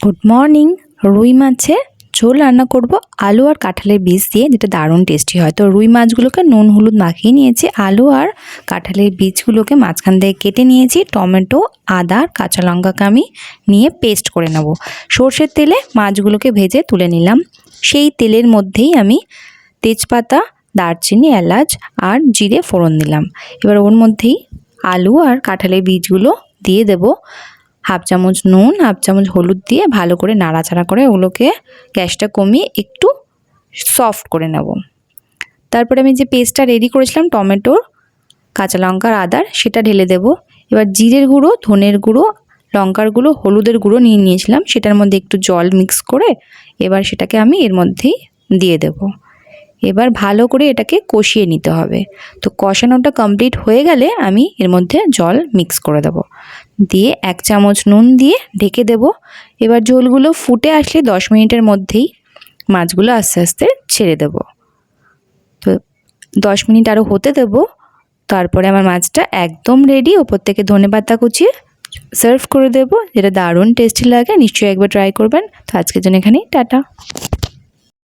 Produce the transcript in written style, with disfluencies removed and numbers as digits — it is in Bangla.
Good morning. রুই মাছের ঝোল রান্না করব আলু আর কাঁঠালের বীজ দিয়ে, যেটা দারুণ টেস্টি হয়। তো রুই মাছগুলোকে নুন হলুদ মাখিয়ে নিয়েছি, আলু আর কাঁঠালের বীজগুলোকে মাঝখান থেকে কেটে নিয়েছি, টমেটো আদা কাঁচা লঙ্কাকে আমি নিয়ে পেস্ট করে নেব। সর্ষের তেলে মাছগুলোকে ভেজে তুলে নিলাম। সেই তেলের মধ্যেই আমি তেজপাতা, দারচিনি, এলাচ আর জিরে ফোড়ন দিলাম। এবার ওর মধ্যেই আলু আর কাঁঠালের বীজগুলো দিয়ে দেব। হাফ চামচ নুন, হাফ চামচ হলুদ দিয়ে ভালো করে নাড়াচাড়া করে ওগুলোকে গ্যাসটা কমিয়ে একটু সফট করে নেব। তারপরে আমি যে পেস্টটা রেডি করেছিলাম টমেটোর, কাঁচা লঙ্কার, আদার, সেটা ঢেলে দেব। এবার জিরের গুঁড়ো, ধনের গুঁড়ো, লঙ্কার গুঁড়ো, হলুদের গুঁড়ো নিয়েছিলাম, সেটার মধ্যে একটু জল মিক্স করে এবার সেটাকে আমি এর মধ্যেই দিয়ে দেব। এবার ভালো করে এটাকে কষিয়ে নিতে হবে। তো কষানোটা কমপ্লিট হয়ে গেলে আমি এর মধ্যে জল মিক্স করে দেব, দিয়ে 1 চামচ নুন দিয়ে ঢেকে দেব। এবার ঝোলগুলো ফুটে আসলে 10 মিনিটের মধ্যেই মাছগুলো আস্তে আস্তে ছেড়ে দেব। তো 10 মিনিট আরও হতে দেব। তারপরে আমার মাছটা একদম রেডি। ওপর থেকে ধনেপাতা কুচিয়ে সার্ভ করে দেব, যেটা দারুণ টেস্টি লাগে। নিশ্চয়ই একবার ট্রাই করবেন। তো আজকের জন্য এখানেই টাটা।